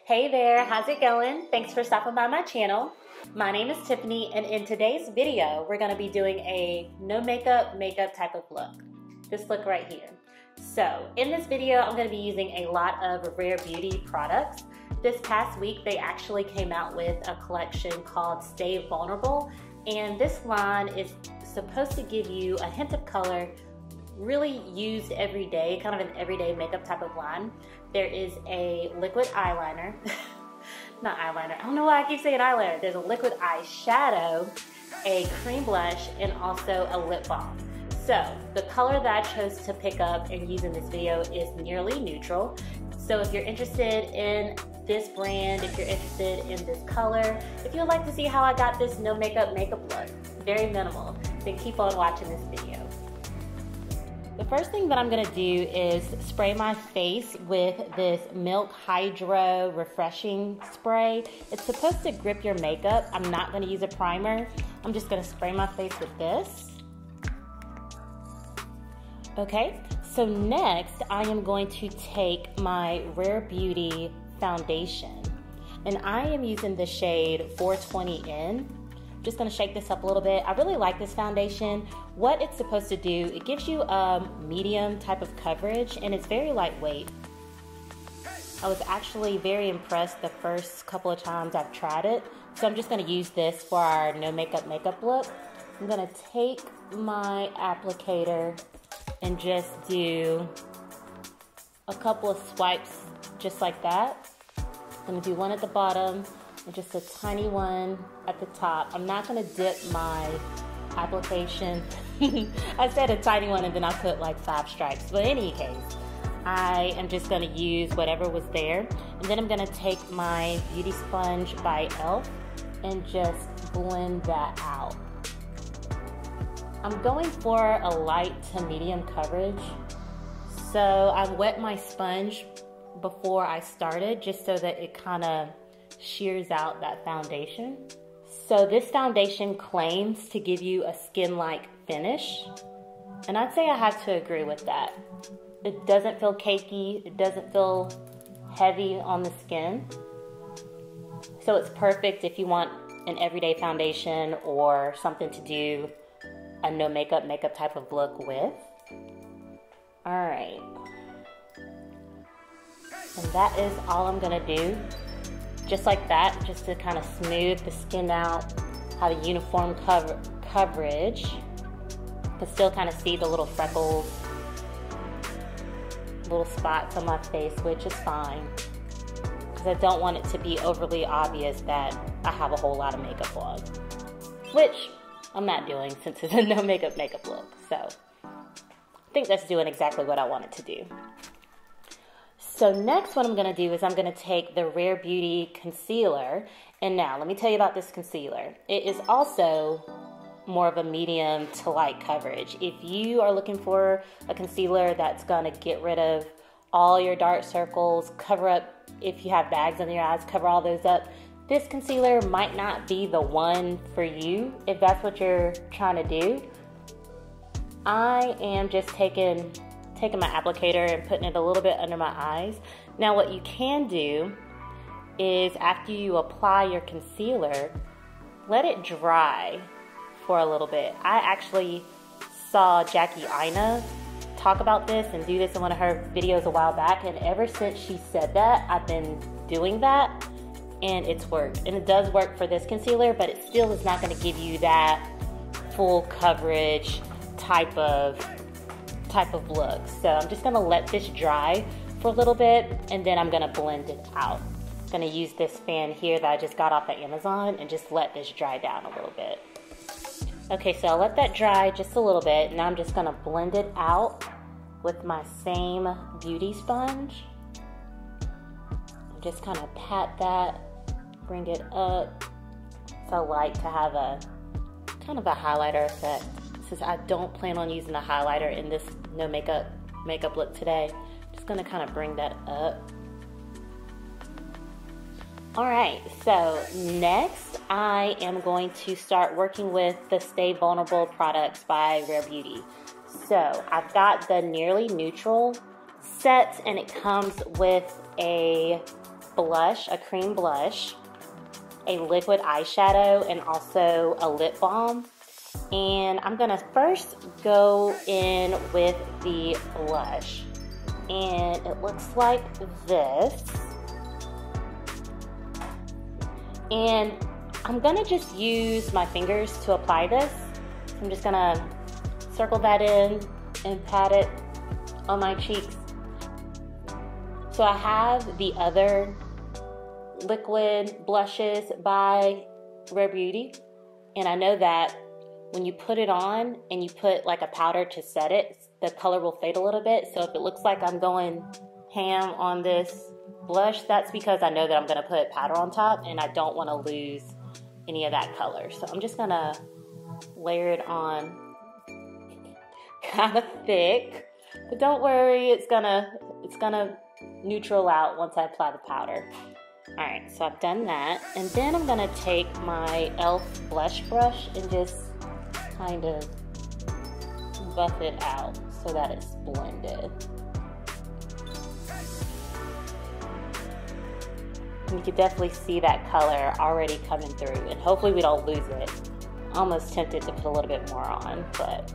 Hey there, how's it going? Thanks for stopping by my channel. My name is Tiffany, and in today's video, we're gonna be doing a no makeup type of look. This look right here. So in this video, I'm gonna be using a lot of Rare Beauty products. This past week, they actually came out with a collection called Stay Vulnerable, and this line is supposed to give you a hint of color, really used every day, kind of an everyday makeup type of line. There is a liquid eyeliner, not eyeliner, I don't know why I keep saying eyeliner. There's a liquid eyeshadow, a cream blush, and also a lip balm. So the color that I chose to pick up and use in this video is nearly neutral. So if you're interested in this brand, if you're interested in this color, if you'd like to see how I got this no makeup look, very minimal, then keep on watching this video. The first thing that I'm gonna do is spray my face with this Milk Hydro Refreshing Spray. It's supposed to grip your makeup. I'm not gonna use a primer. I'm just gonna spray my face with this. Okay, so next I am going to take my Rare Beauty foundation, and I am using the shade 420N. Just gonna shake this up a little bit. I really like this foundation. What it's supposed to do, it gives you a medium type of coverage, and it's very lightweight. I was actually very impressed the first couple of times I've tried it. So I'm just gonna use this for our no makeup look. I'm gonna take my applicator and just do a couple of swipes just like that. I'm gonna do one at the bottom and just a tiny one at the top. I'm not gonna dip my application. I said a tiny one and then I put like 5 stripes. But in any case, I am just gonna use whatever was there. And then I'm gonna take my beauty sponge by e.l.f. and just blend that out. I'm going for a light to medium coverage. So I wet my sponge before I started just so that it kind of shears out that foundation. So this foundation claims to give you a skin-like finish, and I'd say I have to agree with that. It doesn't feel cakey, it doesn't feel heavy on the skin. So it's perfect if you want an everyday foundation or something to do a no makeup type of look with. All right. And that is all I'm gonna do. Just like that, just to kind of smooth the skin out, have a uniform coverage. You can still kind of see the little freckles, little spots on my face, which is fine. Because I don't want it to be overly obvious that I have a whole lot of makeup on. Which I'm not doing since it's a no makeup look. So I think that's doing exactly what I wanted to do. So next what I'm gonna do is I'm gonna take the Rare Beauty concealer, and now let me tell you about this concealer. It is also more of a medium to light coverage. If you are looking for a concealer that's gonna get rid of all your dark circles, cover up, if you have bags under your eyes, cover all those up, this concealer might not be the one for you if that's what you're trying to do. I am just taking my applicator and putting it a little bit under my eyes. Now what you can do is after you apply your concealer, let it dry for a little bit. I actually saw Jackie Aina talk about this and do this in one of her videos a while back, and ever since she said that, I've been doing that, and it's worked. And it does work for this concealer, but it still is not gonna give you that full coverage type of look. So I'm just gonna let this dry for a little bit, and then I'm gonna blend it out. I'm gonna use this fan here that I just got off of Amazon and just let this dry down a little bit. Okay, so I'll let that dry just a little bit. Now I'm just gonna blend it out with my same beauty sponge. Just kind of pat that, bring it up. So I like to have a kind of a highlighter effect. Since I don't plan on using a highlighter in this no makeup look today, I'm just gonna kind of bring that up. All right, so next I am going to start working with the Stay Vulnerable products by Rare Beauty. So I've got the Nearly Neutral set, and it comes with a blush, a cream blush, a liquid eyeshadow, and also a lip balm. And I'm gonna first go in with the blush. And it looks like this. And I'm gonna just use my fingers to apply this. I'm just gonna circle that in and pat it on my cheeks. So I have the other liquid blushes by Rare Beauty, and I know that when you put it on and you put like a powder to set it, the color will fade a little bit. So if it looks like I'm going ham on this blush, that's because I know that I'm gonna put powder on top and I don't wanna lose any of that color. So I'm just gonna layer it on kind of thick, but don't worry, it's gonna neutral out once I apply the powder. All right, so I've done that, and then I'm gonna take my e.l.f. blush brush and just kind of buff it out so that it's blended. And you can definitely see that color already coming through, and hopefully we don't lose it. Almost tempted to put a little bit more on, but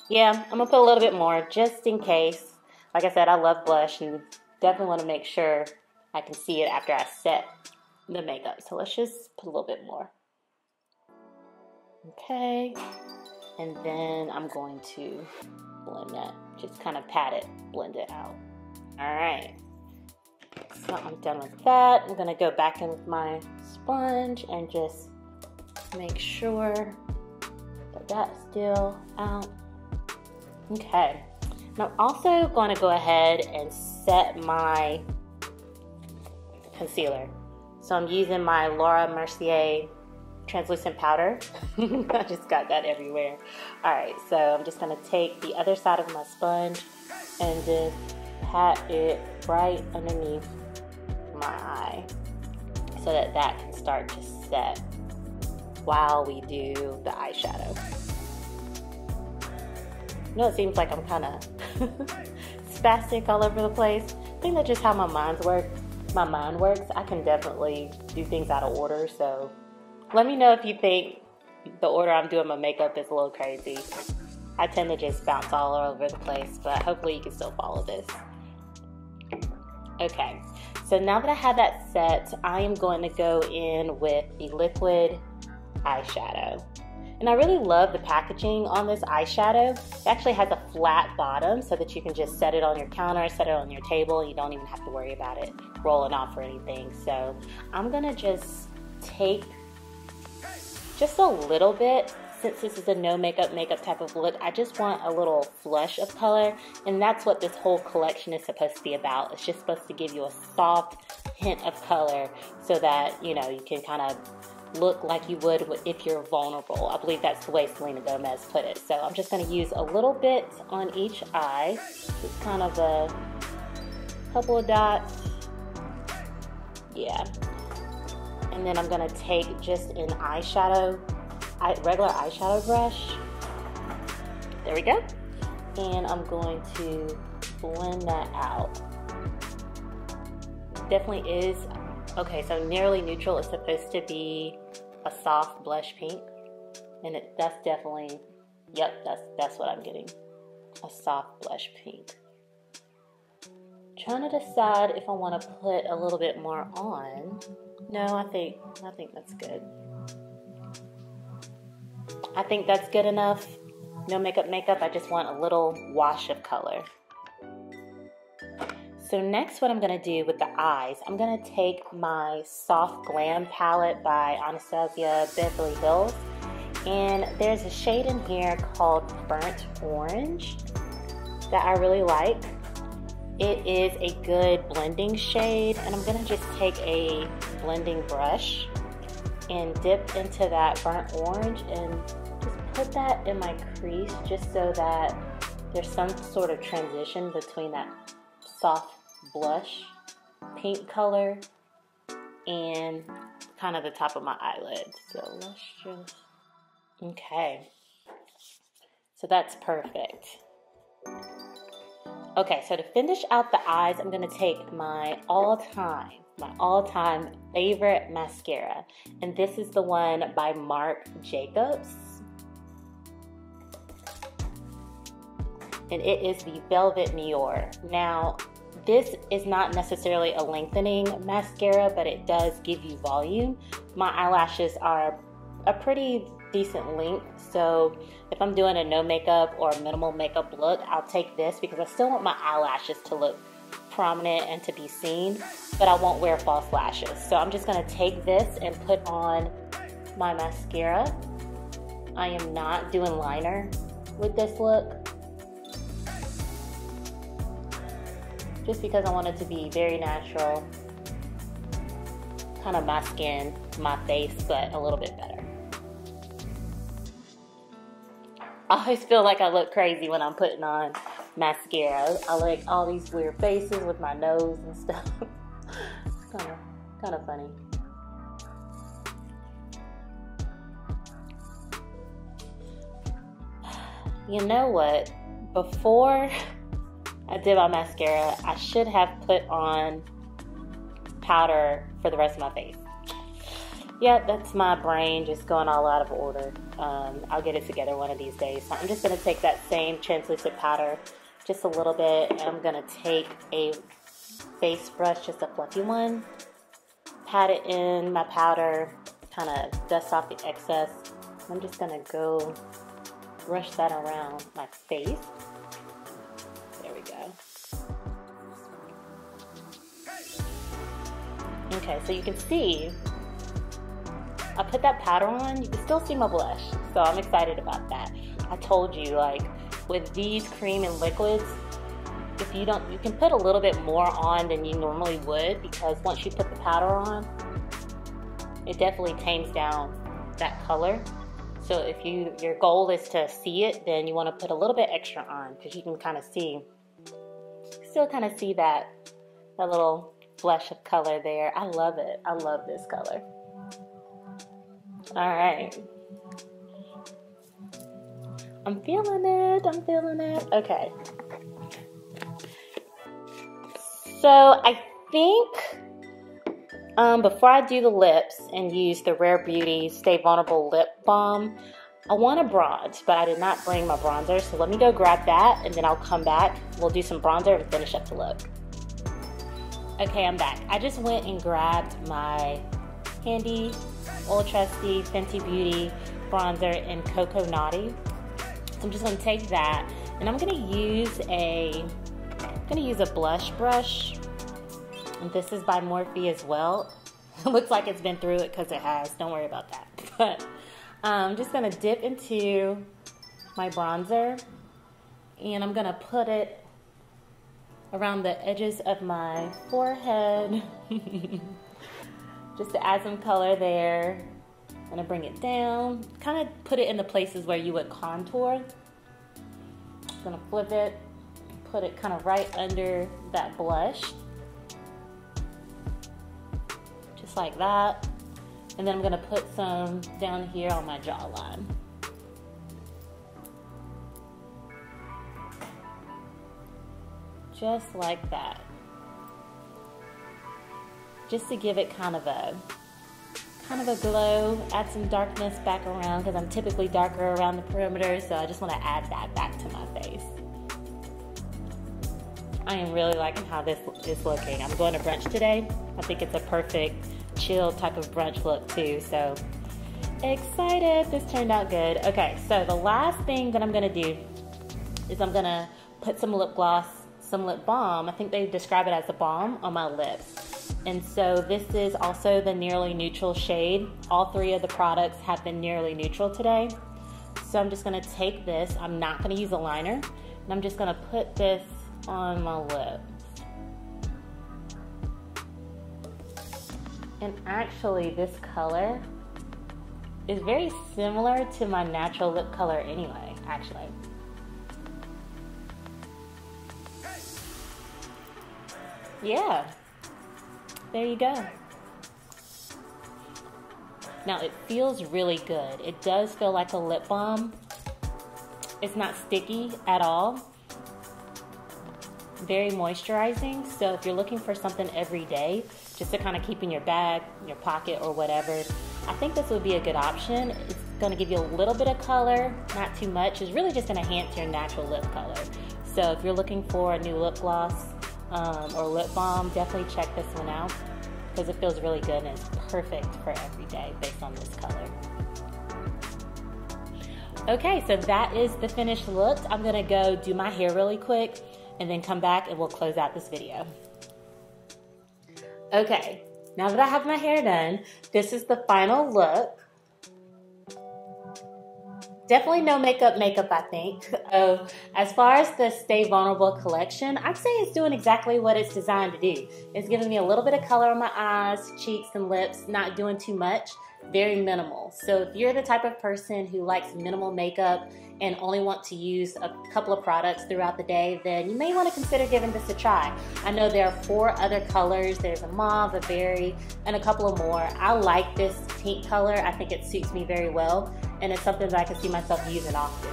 yeah, I'm gonna put a little bit more just in case. Like I said, I love blush and definitely want to make sure I can see it after I set the makeup. So let's just put a little bit more. Okay, and then I'm going to blend that. Just kind of pat it, blend it out. All right, so I'm done with that. I'm gonna go back in with my sponge and just make sure that that's still out. Okay, and I'm also going to go ahead and set my concealer. So I'm using my Laura Mercier translucent powder. I just got that everywhere. All right, so I'm just going to take the other side of my sponge and just pat it right underneath my eye so that that can start to set while we do the eyeshadow. I know it seems like I'm kind of spastic all over the place. I think that's just how my mind works. I can definitely do things out of order, so let me know if you think the order I'm doing my makeup is a little crazy. I tend to just bounce all over the place, but hopefully you can still follow this. Okay, so now that I have that set, I am going to go in with the liquid eyeshadow. And I really love the packaging on this eyeshadow. It actually has a flat bottom so that you can just set it on your counter, set it on your table. You don't even have to worry about it rolling off or anything. So I'm gonna just take just a little bit. Since this is a no makeup type of look, I just want a little flush of color, and that's what this whole collection is supposed to be about. It's just supposed to give you a soft hint of color so that, you know, you can kind of look like you would if you're vulnerable. I believe that's the way Selena Gomez put it. So I'm just going to use a little bit on each eye, just kind of a couple of dots. Yeah. And then I'm going to take just an regular eyeshadow brush. There we go. And I'm going to blend that out. Definitely is. Okay, so nearly neutral is supposed to be a soft blush pink, and that's definitely, yep, that's what I'm getting, a soft blush pink. Trying to decide if I want to put a little bit more on. No, I think that's good. I think that's good enough. No makeup. I just want a little wash of color. So next, what I'm going to do with the eyes, I'm going to take my Soft Glam palette by Anastasia Beverly Hills. And there's a shade in here called Burnt Orange that I really like. It is a good blending shade. And I'm going to just take a blending brush and dip into that burnt orange and just put that in my crease just so that there's some sort of transition between that soft blush pink color and kind of the top of my eyelid. So let's just, okay, so that's perfect. Okay, so to finish out the eyes, I'm gonna take my all-time favorite mascara. And this is the one by Marc Jacobs. And it is the Velvet Muir. Now, this is not necessarily a lengthening mascara, but it does give you volume. My eyelashes are a pretty decent length, so if I'm doing a no makeup or minimal makeup look, I'll take this because I still want my eyelashes to look prominent and to be seen, but I won't wear false lashes. So I'm just gonna take this and put on my mascara. I am not doing liner with this look, just because I want it to be very natural, kind of my skin, my face, but a little bit better. I always feel like I look crazy when I'm putting on mascara. I like all these weird faces with my nose and stuff. It's kind of funny. You know what? Before I did my mascara, I should have put on powder for the rest of my face. Yeah, that's my brain just going all out of order. I'll get it together one of these days. So I'm just going to take that same translucent powder, just a little bit, and I'm going to take a face brush, just a fluffy one, pat it in my powder, kind of dust off the excess. I'm just going to go brush that around my face. There we go. Okay, so you can see I put that powder on. You can still see my blush, so I'm excited about that. I told you, like, with these cream and liquids, if you don't, you can put a little bit more on than you normally would, because once you put the powder on, it definitely tames down that color. So if your goal is to see it, then you want to put a little bit extra on, because you can kind of see, still kind of see that little flush of color there. I love it. I love this color. All right. I'm feeling it. I'm feeling it. Okay. So I think before I do the lips and use the Rare Beauty Stay Vulnerable Lip Balm, I want a bronze, but I did not bring my bronzer. So let me go grab that, and then I'll come back. We'll do some bronzer and finish up the look. Okay, I'm back. I just went and grabbed my handy, old trusty Fenty Beauty bronzer in Cocoa Naughty. So I'm just gonna take that, and I'm gonna use a blush brush. And this is by Morphe as well. It looks like it's been through it because it has. Don't worry about that. But I'm just gonna dip into my bronzer, and I'm gonna put it around the edges of my forehead. Just to add some color there. I'm gonna bring it down, kind of put it in the places where you would contour. I'm gonna flip it, put it kind of right under that blush. Just like that. And then I'm gonna put some down here on my jawline. Just like that. Just to give it kind of a glow, add some darkness back around, because I'm typically darker around the perimeter, so I just want to add that back to my face. I am really liking how this is looking. I'm going to brunch today. I think it's a perfect chill type of brunch look too, so excited. This turned out good. Okay, so the last thing that I'm going to do is I'm going to put some lip gloss, some lip balm. I think they describe it as a balm on my lips. And so this is also the Nearly Neutral shade. All three of the products have been nearly neutral today. So I'm just gonna take this, I'm not gonna use a liner, and I'm just gonna put this on my lips. And actually this color is very similar to my natural lip color anyway, actually. Yeah. There you go. Now it feels really good. It does feel like a lip balm. It's not sticky at all. very moisturizing. So if you're looking for something every day, just to kind of keep in your bag, your pocket, or whatever, I think this would be a good option. It's going to give you a little bit of color, not too much. It's really just going to enhance your natural lip color. So if you're looking for a new lip gloss or lip balm, definitely check this one out because it feels really good and it's perfect for every day based on this color. Okay, so that is the finished look. I'm gonna go do my hair really quick and then come back and we'll close out this video. Okay, now that I have my hair done, this is the final look. Definitely no makeup, I think. As far as the Stay Vulnerable collection, I'd say it's doing exactly what it's designed to do. It's giving me a little bit of color on my eyes, cheeks, and lips, not doing too much, very minimal. So if you're the type of person who likes minimal makeup and only want to use a couple of products throughout the day, then you may want to consider giving this a try. I know there are 4 other colors. There's a mauve, a berry, and a couple of more. I like this pink color. I think it suits me very well, and it's something that I can see myself using often.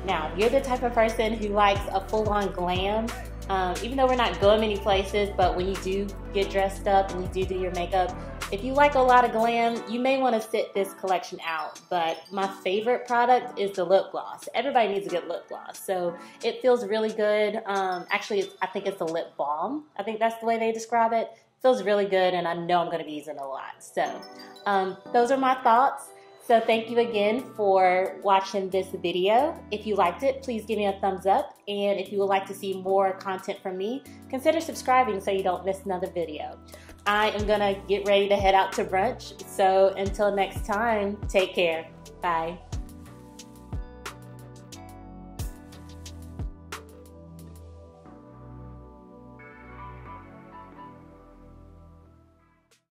Now, if you're the type of person who likes a full-on glam, even though we're not going many places, but when you do get dressed up and you do your makeup, if you like a lot of glam, you may want to sit this collection out. But my favorite product is the lip gloss. Everybody needs a good lip gloss. So it feels really good. Actually, I think it's a lip balm. I think that's the way they describe it. It feels really good, and I know I'm going to be using it a lot. So those are my thoughts. So thank you again for watching this video. If you liked it, please give me a thumbs up. And if you would like to see more content from me, consider subscribing so you don't miss another video. I am gonna get ready to head out to brunch. So until next time, take care. Bye.